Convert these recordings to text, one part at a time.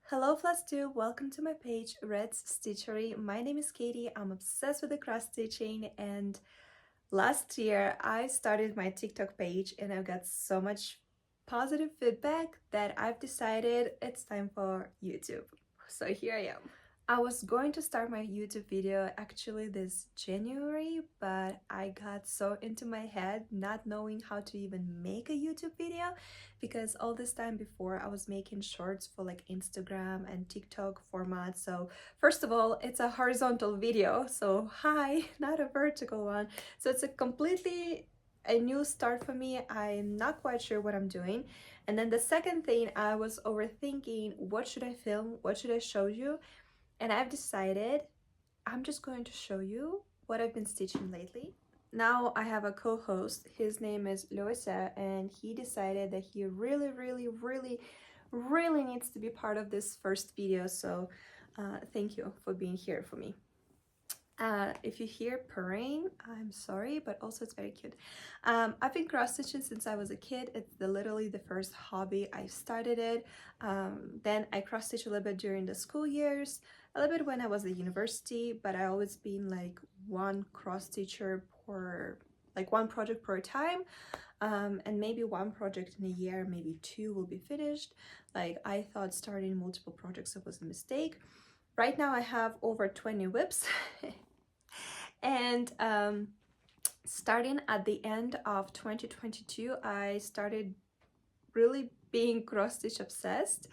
Hello Flosstube, welcome to my page Red's Stitchery. My name is Katie. I'm obsessed with the cross stitching, and last year I started my TikTok page and I've got so much positive feedback that I've decided it's time for YouTube. So here I am. I was going to start my YouTube video actually this January, but I got so into my head not knowing how to even make a YouTube video, because all this time before I was making shorts for like Instagram and TikTok format. So first of all, it's a horizontal video, so hi, not a vertical one. So it's a completely a new start for me. I'm not quite sure what I'm doing. And then the second thing, I was overthinking, what should I film? What should I show you? And I've decided I'm just going to show you what I've been stitching lately. Now I have a co-host. His name is Riolis, and he decided that he really needs to be part of this first video. So thank you for being here for me. If you hear purring, I'm sorry, but also it's very cute. I've been cross-stitching since I was a kid. It's literally the first hobby I started it. Then I cross-stitched a little bit during the school years, a little bit when I was at university, but I always been like one cross-stitcher per, like one project per time. And maybe one project in a year, maybe two will be finished. Like I thought starting multiple projects was a mistake. Right now I have over 20 whips. And starting at the end of 2022, I started really being cross-stitch obsessed,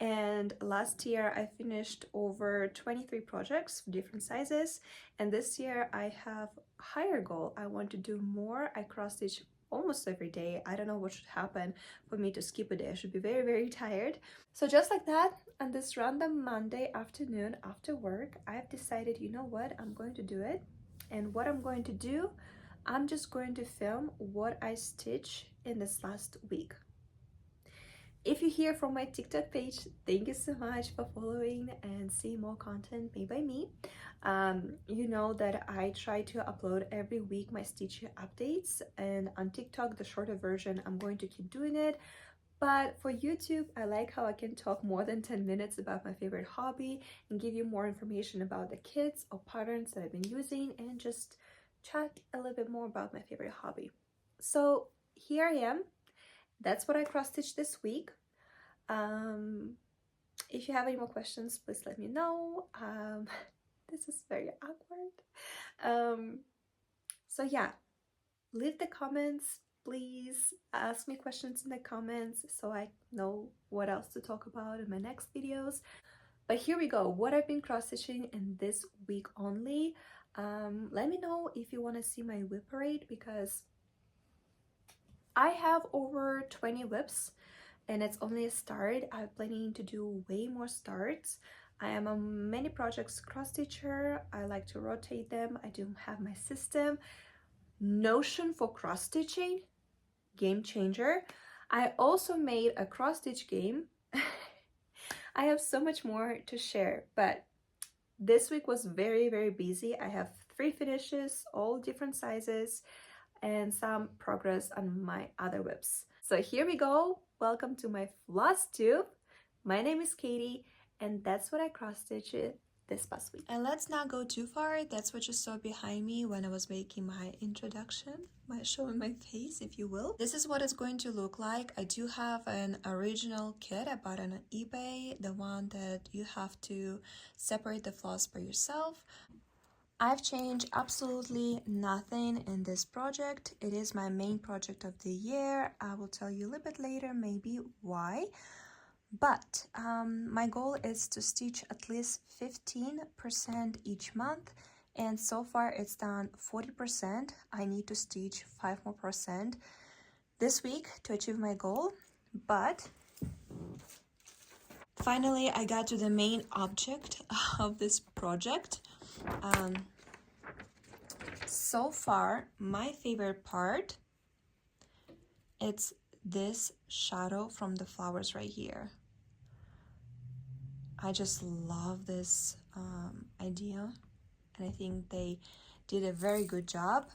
and last year I finished over 23 projects of different sizes, and this year I have a higher goal. I want to do more. I cross-stitch almost every day. I don't know what should happen for me to skip a day. I should be very tired. So just like that, on this random Monday afternoon after work, I've decided, you know what, I'm going to do it. And what I'm going to do, I'm just going to film what I stitch in this last week. If you hear from my TikTok page, thank you so much for following and seeing more content made by me. You know that I try to upload every week my stitching updates, and on TikTok, the shorter version, I'm going to keep doing it. But for YouTube, I like how I can talk more than 10 minutes about my favorite hobby and give you more information about the kits or patterns that I've been using, and just chat a little bit more about my favorite hobby. So here I am. That's what I cross-stitched this week. If you have any more questions, please let me know. This is very awkward. So yeah, leave the comments. Please ask me questions in the comments so I know what else to talk about in my next videos. But here we go, what I've been cross-stitching in this week only. Let me know if you want to see my whip parade, because I have over 20 whips and it's only a start. I'm planning to do way more starts. I am a many projects cross-stitcher. I like to rotate them. I do have my system. Notion for cross-stitching, game changer. I also made a cross-stitch game. I have so much more to share, but this week was very busy. I have 3 finishes, all different sizes, and some progress on my other whips. So here we go. Welcome to my Flosstube. My name is Katie, and that's what I cross-stitched this past week. And let's not go too far. That's what you saw behind me when I was making my introduction, showing my face, if you will. This is what it's going to look like. I do have an original kit I bought on eBay, the one that you have to separate the floss by yourself. I've changed absolutely nothing in this project. It is my main project of the year. I will tell you a little bit later maybe why. But my goal is to stitch at least 15% each month, and so far it's done 40%. I need to stitch 5 more percent this week to achieve my goal. But finally I got to the main object of this project. So far my favorite part, it's this shadow from the flowers right here. I just love this idea, and I think they did a very good job.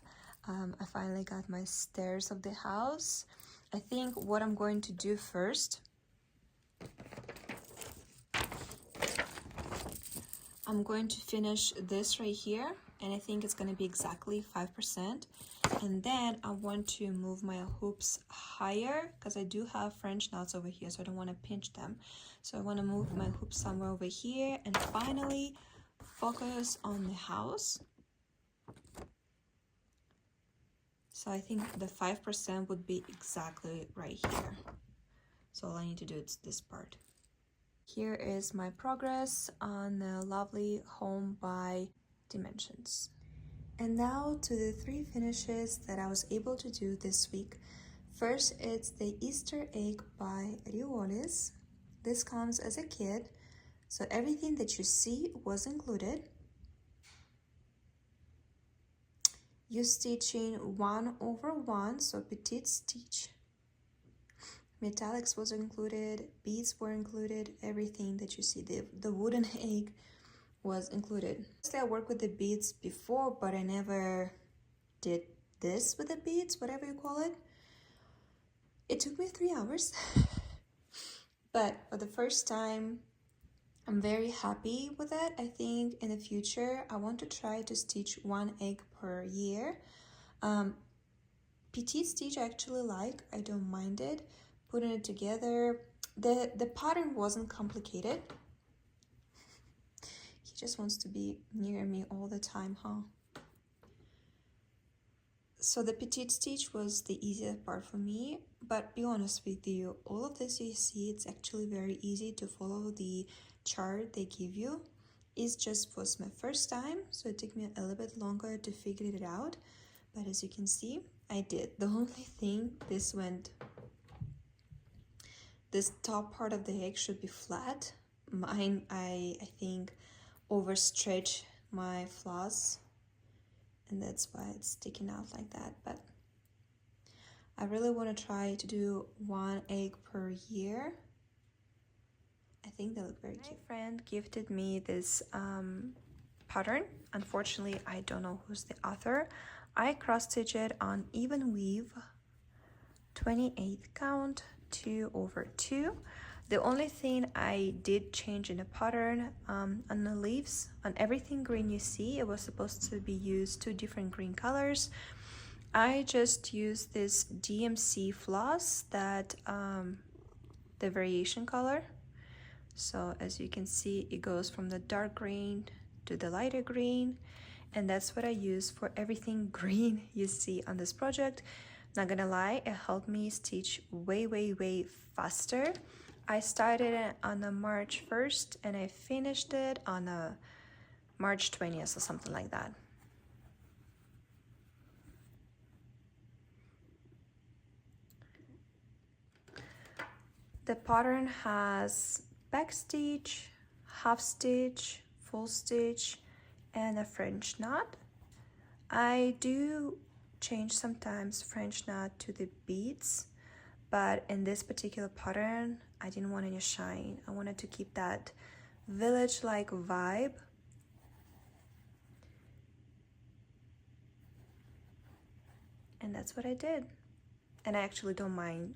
I finally got my stairs of the house. I think what I'm going to do first I'm going to finish this right here, and I think it's going to be exactly 5%. And then I want to move my hoops higher because I do have French knots over here, so I don't want to pinch them. So I want to move my hoops somewhere over here, and finally focus on the house. So I think the 5% would be exactly right here. So all I need to do is this part. Here is my progress on the lovely home by Dimensions. And now to the 3 finishes that I was able to do this week. First, it's the Easter egg by Riolis. This comes as a kit, so everything that you see was included. You're stitching 1/1, so petite stitch. Metallics was included, beads were included, everything that you see. The wooden egg was included. I worked with the beads before, but I never did this with the beads, whatever you call it. It took me 3 hours, but for the first time, I'm very happy with it. I think in the future, I want to try to stitch 1 egg per year. Petite stitch I actually like, I don't mind it. Putting it together, the pattern wasn't complicated. He just wants to be near me all the time, huh? So the petite stitch was the easiest part for me, but be honest with you, all of this you see, it's actually very easy to follow the chart they give you. It just was my first time, so it took me a little bit longer to figure it out, but as you can see, I did. The only thing, this top part of the egg should be flat. Mine, I think, overstretched my floss, and that's why it's sticking out like that. But I really want to try to do 1 egg per year. I think they look very cute. My friend gifted me this pattern. Unfortunately, I don't know who's the author. I cross-stitched it on even weave, 28th count, 2/2. The only thing I did change in the pattern, on the leaves, on everything green you see, it was supposed to be used 2 different green colors. I just used this DMC floss, that the variation color. So as you can see, it goes from the dark green to the lighter green, and that's what I use for everything green you see on this project. Not gonna lie, it helped me stitch way faster. I started it on a March 1st and I finished it on a March 20th or something like that. The pattern has back stitch, half stitch, full stitch, and a French knot. I do change sometimes French knot to the beads, but in this particular pattern, I didn't want any shine. I wanted to keep that village-like vibe. And that's what I did. And I actually don't mind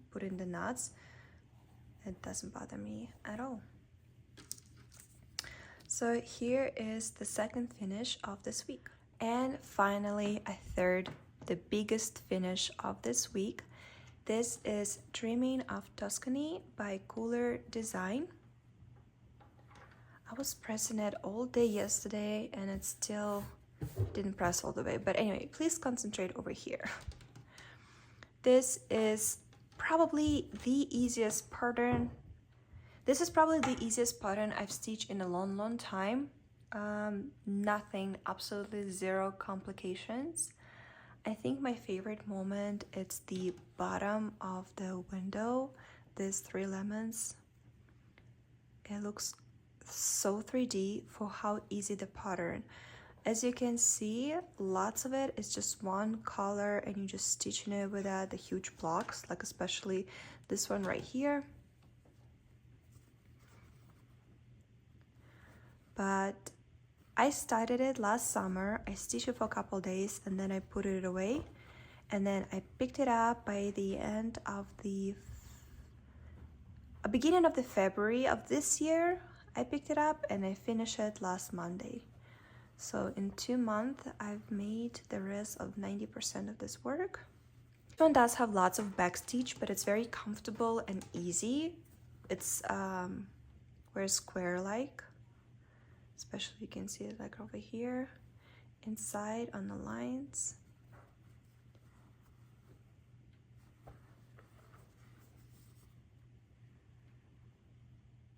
putting the knots. It doesn't bother me at all. So here is the second finish of this week. And finally, a third, the biggest finish of this week. This is Dreaming of Tuscany by Kooler Design. I was pressing it all day yesterday and it still didn't press all the way. But anyway, please concentrate over here. This is probably the easiest pattern. This is probably the easiest pattern I've stitched in a long time. Nothing, absolutely zero complications. I think my favorite moment is the bottom of the window, these 3 lemons. It looks so 3D for how easy the pattern. As you can see, lots of it is just one color and you're just stitching it without the huge blocks, like especially this one right here. But I started it last summer. I stitched it for a couple days and then I put it away. And then I picked it up by the end of the beginning of the February of this year. I picked it up and I finished it last Monday. So in 2 months, I've made the rest of 90% of this work. This one does have lots of backstitch, but it's very comfortable and easy. It's very square-like, especially you can see it like over here, inside on the lines.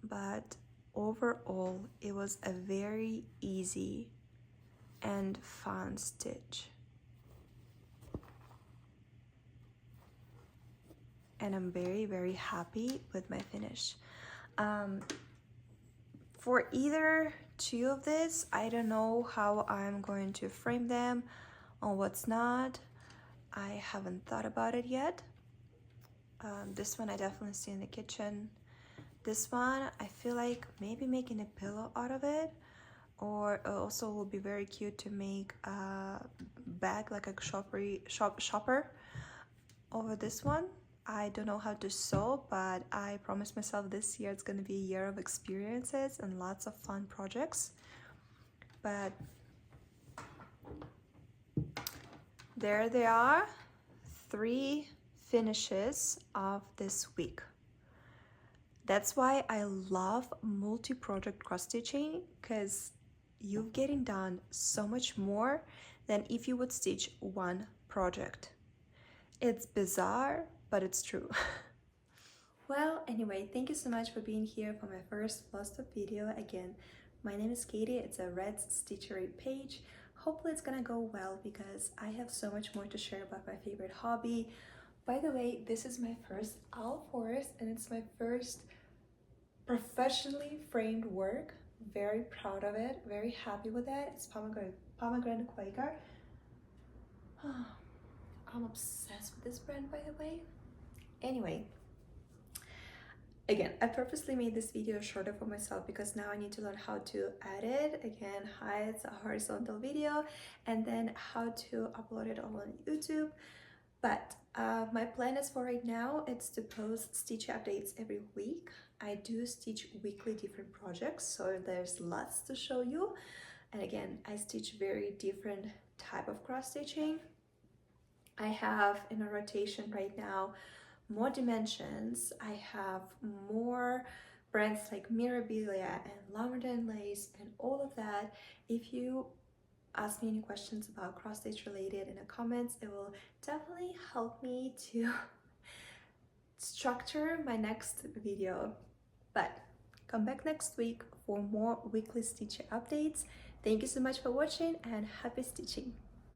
But overall, it was a very easy and fun stitch. And I'm very, very happy with my finish. For either two of this, I don't know how I'm going to frame them or what's not. I haven't thought about it yet. This one I definitely see in the kitchen. This one, I feel like maybe making a pillow out of it, or also will be very cute to make a bag, like a shopper over this one. I don't know how to sew, but I promised myself this year it's going to be a year of experiences and lots of fun projects. But there they are, 3 finishes of this week. That's why I love multi-project cross-stitching, because you're getting done so much more than if you would stitch one project. It's bizarre, but it's true. Well, anyway, thank you so much for being here for my first Flosstube video. Again, my name is Katie. It's a Red Stitchery page. Hopefully it's gonna go well because I have so much more to share about my favorite hobby. By the way, this is my first Alforce and it's my first professionally framed work. Very proud of it, very happy with that. It's pomegranate Quaker. I'm obsessed with this brand, by the way. Anyway, again, I purposely made this video shorter for myself because now I need to learn how to edit. Again, it's a horizontal video, and then how to upload it all on YouTube. But my plan is for right now, it's to post stitch updates every week. I do stitch weekly different projects, so there's lots to show you. And again, I stitch very different type of cross stitching. I have in a rotation right now more dimensions. I have more brands like Mirabilia and Lamardin Lace and all of that. If you ask me any questions about cross stitch related in the comments, it will definitely help me to structure my next video. But come back next week for more weekly stitch updates. Thank you so much for watching and happy stitching.